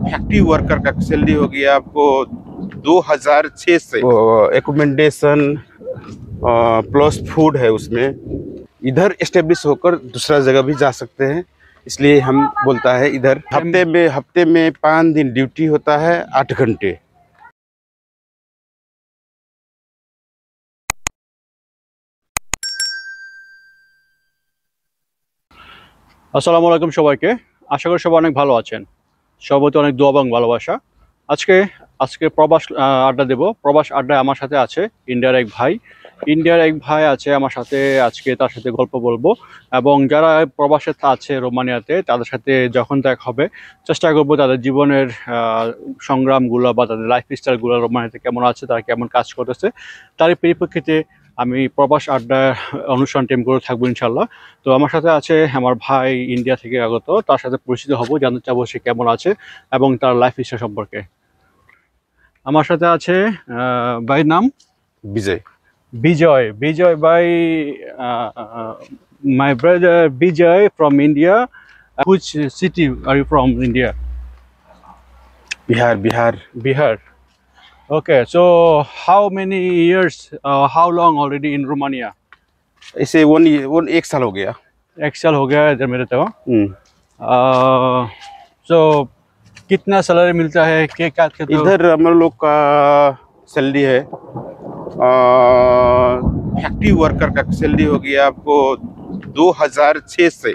Factory worker का salary हो गया आपको 2006 से। एकोमोडेशन प्लस फूड है उसमें। इधर एस्टेब्लिश होकर दूसरा जगह भी जा सकते हैं, इसलिए हम बोलता है इधर हफ्ते में 5 दिन ड्यूटी होता है, 8 घंटे। আসসালামু আলাইকুম সবাইকে। আশা করি সবাই অনেক ভালো আছেন। সবাইকে অনেক দোয়া এবং ভালোবাসা। আজকে প্রবাস আড্ডা দেব। প্রবাস আড্ডায় আমার সাথে আছে ইন্ডিয়ার এক ভাই আছে আমার সাথে। আজকে তার সাথে গল্প বলবো এবং যারা প্রবাসে আছে রোমানিয়াতে, তাদের সাথে যখন দেখা হবে চেষ্টা করবো তাদের জীবনের সংগ্রামগুলো বা তাদের লাইফ স্টাইলগুলো রোমানিয়াতে কেমন আছে, তারা কেমন কাজ করতেছে, তারই পরিপ্রেক্ষিতে আমি প্রবাস আড্ডার অনুষ্ঠান টিম করে থাকবো ইনশাল্লাহ। তো আমার সাথে আছে আমার ভাই ইন্ডিয়া থেকে আগত, তার সাথে পরিচিত হব, জানতে চাবো সে কেমন আছে এবং তার লাইফ স্টাইল সম্পর্কে। আমার সাথে আছে ভাইয়ের নাম বিজয় ভাই। My brother Vijay from India. Which city are you from India? Bihar. Okay, so how many years, how long already in Romania? इसे एक साल हो गया। 1 साल हो गया इधर मेरे तो। so कितना सैलरी मिलता है? क्या इधर हम लोग का सैलरी है फैक्ट्री वर्कर का सैलरी हो गया आपको 2006 से,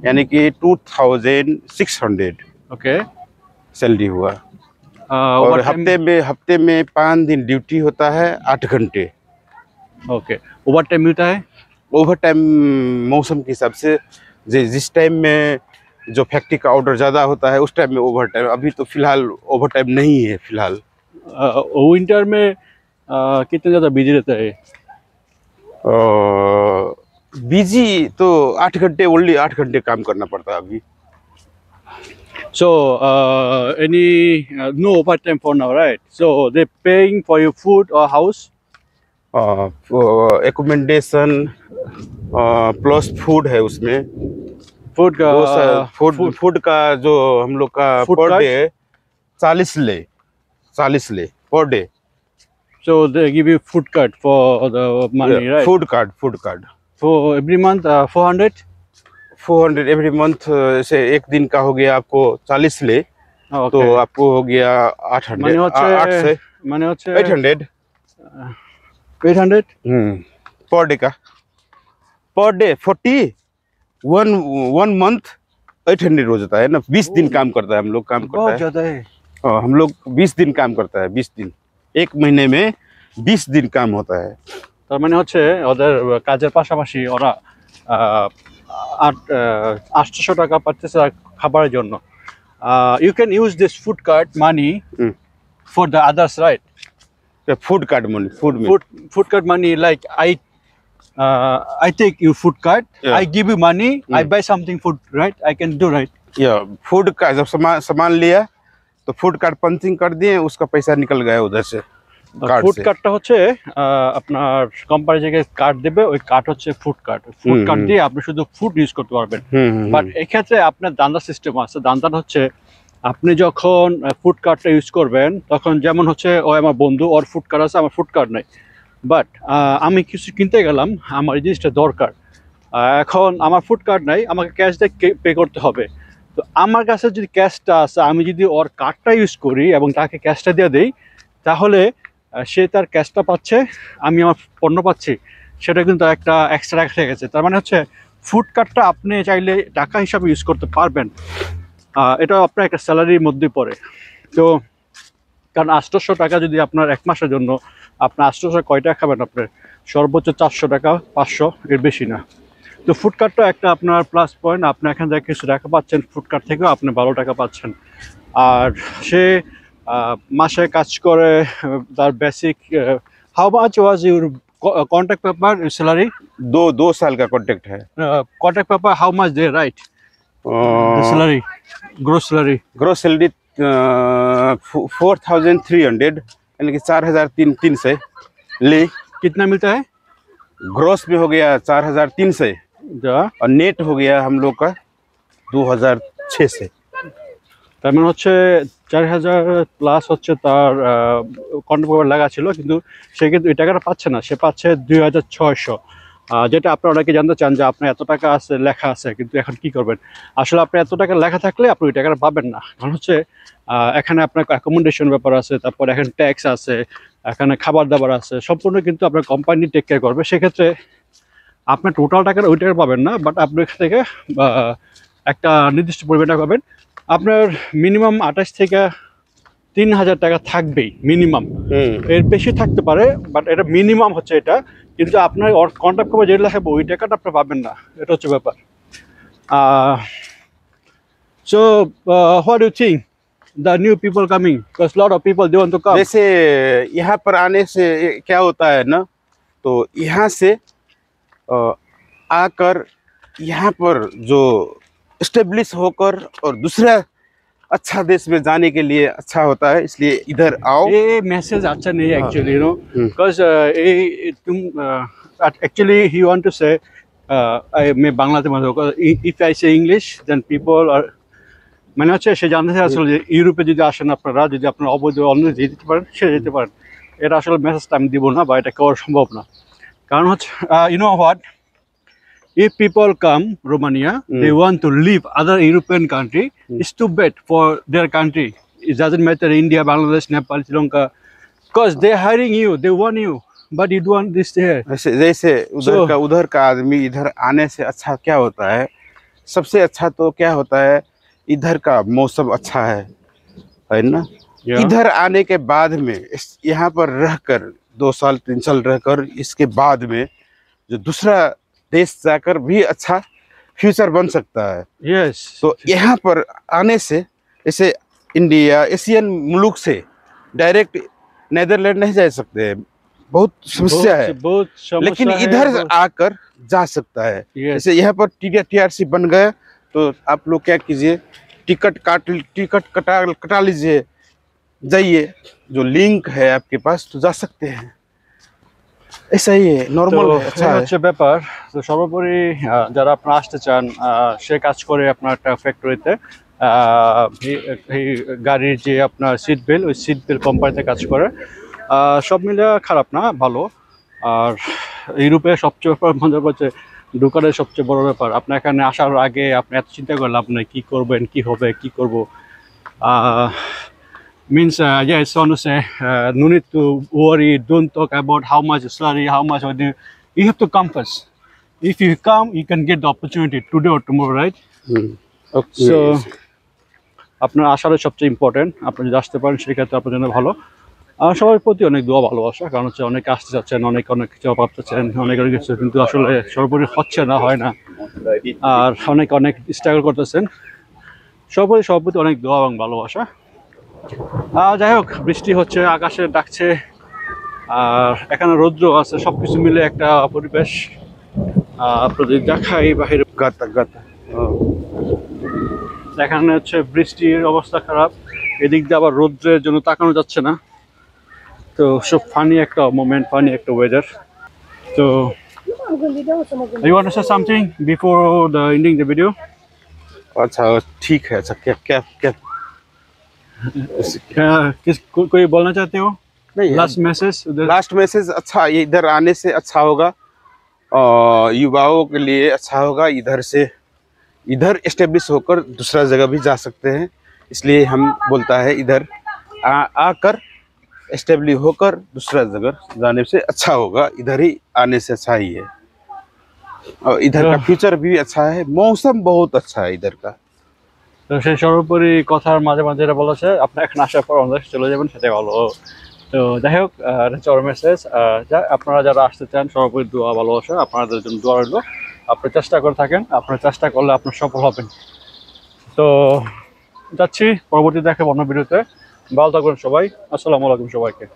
यानी कि 2600। ओके, सैलरी हुआ। और हफ्ते में 5 दिन ड्यूटी होता है, 8 घंटे। ओके, ओवर टाइम मिलता है? ओवर टाइम मौसम के हिसाब से, जिस टाइम में जो फैक्ट्री का ऑर्डर ज़्यादा होता है उस टाइम में ओवर टाइम। अभी तो फिलहाल ओवर टाइम नहीं है फिलहाल। विंटर में कितना ज़्यादा बिजी रहता है? बिजी तो 8 घंटे, ओनली 8 घंटे काम करना पड़ता है अभी। So any no overtime for now, right? So they paying for your food or house? Accommodation plus food है उसमें। फूड का जो हम लोग का पर डे 40 ले per day. So they give you food card for the money, yeah, right? Food card for every month 400 every month. से एक दिन का हो गया आपको 40 ले। okay. तो आपको हो गया 800 800 पर डे का। पर डे 41 मंथ 800 हो जाता है ना। 20 दिन काम करता है हम लोग, काम करता है ज्यादा है। हम लोग 20 दिन काम करता है, 20 दिन। एक महीने में 20 दिन काम होता है। তার মানে হচ্ছে ওদের কাজের পাশাপাশি ওরা 800 টাকা পাচ্ছে খাবারের জন্য। You can use this food card money for the others, right? The food card money, food card money, like I take your food card, yeah. I give you money, I buy something food, right? I can do, right? Yeah, food का जब सामान लिया तो food card punching कर दिए, उसका पैसा निकल गया उधर से। ফুড কার্ডটা হচ্ছে আপনার কোম্পানি থেকে কার্ড দেবে, ওই কার্ড হচ্ছে ফুড কার্ড দিয়ে আপনি শুধু ফুড ইউজ করতে পারবেন। বাট এই ক্ষেত্রে আপনার দান্দা সিস্টেম আছে। দান্দাটা হচ্ছে আপনি যখন ফুড কার্ডটা ইউজ করবেন তখন যেমন হচ্ছে ও আমার বন্ধু, ওর ফুড কার্ড আছে, আমার ফুড কার্ড নেই। বাট আমি কিছু কিনতে গেলাম, আমার এই জিনিসটা দরকার, এখন আমার ফুড কার্ড নাই, আমাকে ক্যাশ দিয়ে পে করতে হবে। তো আমার কাছে যদি ক্যাশটা আছে, আমি যদি ওর কার্ডটা ইউজ করি এবং তাকে ক্যাশটা দিয়ে দিই, তাহলে সে তার ক্যাশটা পাচ্ছে, আমি আমার পণ্য পাচ্ছি, সেটা কিন্তু একটা এক্সট্রা টাকা থেকে গেছে। তার মানে হচ্ছে ফুড কার্ডটা আপনি চাইলে টাকা হিসাবে ইউজ করতে পারবেন। এটা আপনার একটা স্যালারির মধ্যে পড়ে। তো কারণ 800 টাকা যদি আপনার 1 মাসের জন্য, আপনার 800 কয় টাকা খাবেন? আপনার সর্বোচ্চ 400 টাকা, 500, এর বেশি না। তো ফুড কার্ডটা একটা আপনার প্লাস পয়েন্ট। আপনি এখান থেকে কিছু টাকা পাচ্ছেন, ফুড কার্ড থেকেও আপনি 12 টাকা পাচ্ছেন। আর সে মাসে কাজ করে তার basic. How much was your contract paper salary? 2 साल का कॉन्ट्रैक्ट है। Contract paper how much they right? Salary, gross salary 4300, यानी कि 4300 ले। कितना मिलता है? ग्रोस में हो गया 4300 और नेट हो गया हम लोग का 2006 से। তার মানে হচ্ছে 4000 প্লাস হচ্ছে তার কন্ট্রাক্ট পেপার লাগা ছিল, কিন্তু সে কিন্তু এই টাকাটা পাচ্ছে না, সে পাচ্ছে 2600। যেটা আপনারা অনেকে জানতে চান যে আপনার এত টাকা আছে, লেখা আছে, কিন্তু এখন কি করবেন। আসলে আপনার এত টাকা লেখা থাকলে আপনি ওই টাকাটা পাবেন না, কারণ হচ্ছে এখানে আপনার অ্যাকোমোডেশন ব্যাপার আছে, তারপর এখানে ট্যাক্স আছে, এখানে খাবার দাবার আছে, সম্পূর্ণ কিন্তু আপনার কোম্পানি টেক কেয়ার করবে। সেক্ষেত্রে আপনার টোটাল টাকার ওই টাকা পাবেন না, বাট আপনি এখান থেকে একটা নির্দিষ্ট পরিমাণ টাকা পাবেন। আপনার মিনিমাম 28 থেকে 3000 টাকা থাকবেই মিনিমাম, এর বেশি থাকতে পারে, বাট এটা মিনিমাম হচ্ছে এটা। কিন্তু আপনার কন্ট্যাক্ট করবে যেটা লেখাবো ওই টাকাটা আপনি পাবেন না, এটা হচ্ছে ব্যাপার। So what do you think the new people coming, because a lot of people they want to come? जैसे यहाँ पर आने से क्या होता है ना, तो यहाँ से आकर यहाँ पर जो स्टेब्लिश होकर और दूसरा अच्छा देश में जाने के लिए अच्छा होता है, इसलिए इधर आओ। ये मैसेज अच्छा नहीं है एक्चुअली, यू नो, बिकॉज तुम एक्चुअली ही वांट टू से मैं बांग्लाते में होगा, इफ आई से इंग्लिश देन पीपल आर, মানে হচ্ছে সে জানতে চাই আসলে যে ইউরোপে যদি আসেন আপনারা, যদি আপনারা অবৈধ অন্য যেতে পারেন সে যেতে পারেন। এটা আসলে মেসেজটা আমি দিব না, বা এটা করা সম্ভব না। কারণ হচ্ছে you know what, if people come Romania, they want to leave other European country, it's too bad for their country. It doesn't matter India, Bangladesh, Nepal, Sri Lanka, because they're hiring you, they want you, but you don't want this here. जैसे उधर का आदमी इधर आने से अच्छा क्या होता है, सबसे अच्छा तो क्या होता है, इधर का मौसम अच्छा है ना। इधर आने के बाद में यहाँ पर रहकर 2 साल 3 साल रहकर इसके बाद में जो दूसरा देश जाकर भी अच्छा फ्यूचर बन सकता है। Yes. तो यहाँ पर आने से जैसे इंडिया एशियन मुल्क से डायरेक्ट नेदरलैंड नहीं जा सकते हैं, बहुत समस्या है, बहुत समस्या लेकिन है, इधर बहुत- आकर जा सकता है। Yes. जैसे यहाँ पर TRC बन गया, तो आप लोग क्या कीजिए, टिकट कटा लीजिए, जाइए, जो लिंक है आपके पास तो जा सकते हैं। ऐसा ही है, नॉर्मल তো है, अच्छा এই है। হচ্ছে ব্যাপার। তো সর্বোপরি যারা আপনারা আসতে চান, সে কাজ করে আপনার একটা ফ্যাক্টরিতে, এই গাড়ির যে আপনার সিট বেল্ট, ওই সিট বেল্ট কোম্পানিতে কাজ করে। সব মিলে খারাপ না, ভালো। আর ইউরোপে সবচেয়ে ব্যাপার মজার হচ্ছে ঢোকারের সবচেয়ে বড় ব্যাপার, আপনার এখানে আসার আগে আপনি এত চিন্তা করে লাভ নেই, কী করবেন, কী হবে, কী করবো। means yeah, it's on to say no need to worry, don't talk about how much salary, how much, or you have to come first. If you come, you can get the opportunity today or tomorrow, right? Okay. So আপনার আসার সবচেয়ে important, আপনি যদি আসতে পারেন সেক্ষেত্রে আপনার জন্য ভালো। আর সবার প্রতি অনেক দোয়া ভালোবাসা, কারণ হচ্ছে অনেকে আসতে চাচ্ছেন, অনেক কিছু অভাব চাচ্ছেন, অনেক কিছু, কিন্তু আসলে সর্বোপরি হচ্ছে না, হয় না, আর অনেক স্ট্রাগল করতেছেন। সবার প্রতি অনেক দোয়া এবং ভালোবাসা। যাই হোক, বৃষ্টি হচ্ছে, আকাশে ডাকছে, আর এখানে রৌদ্র আছে, সবকিছু মিলে একটা পরিবেশ আপনাদের দেখাই বাহিরে। এখানে হচ্ছে বৃষ্টির অবস্থা খারাপ, এদিক দিয়ে আবার রৌদ্রের জন্য তাকানো যাচ্ছে না। তো সব ফানি একটা মোমেন্ট, ফানি একটা ওয়েদার। তো you want to say something before the ending the video? अच्छा ठीक है। अच्छा क्या क्या क्या कोई बोलना चाहते हो? नहीं, लास्ट मैसेज उधर। लास्ट मैसेज, अच्छा ये इधर आने से अच्छा होगा, युवाओं के लिए अच्छा होगा, इधर एस्टेब्लिश होकर दूसरा जगह भी जा सकते हैं, इसलिए हम बोलता है इधर आकर एस्टेब्लिश होकर दूसरा जगह जाने से अच्छा होगा, इधर ही आने से अच्छा ही है। और इधर का फ्यूचर भी अच्छा है, मौसम बहुत अच्छा है इधर का। তো সেই সর্বোপরি কথার মাঝে মাঝে এটা বলেছে আপনার এখন আসার পর আমাদের চলে যাবেন, সেটাই ভালো। তো যাই হোক, চর মেসেজ, আপনারা যারা আসতে চান সর্বোপরি দোয়া ভালোবাসা, আপনাদের জন্য দোয়া রইল। আপনি চেষ্টা করে থাকেন, আপনার চেষ্টা করলে আপনার সফল হবেন। তো যাচ্ছি, পরবর্তী দেখাবো অন্য ভিডিওতে। ভালো থাকবেন সবাই, আসসালামু আলাইকুম সবাইকে।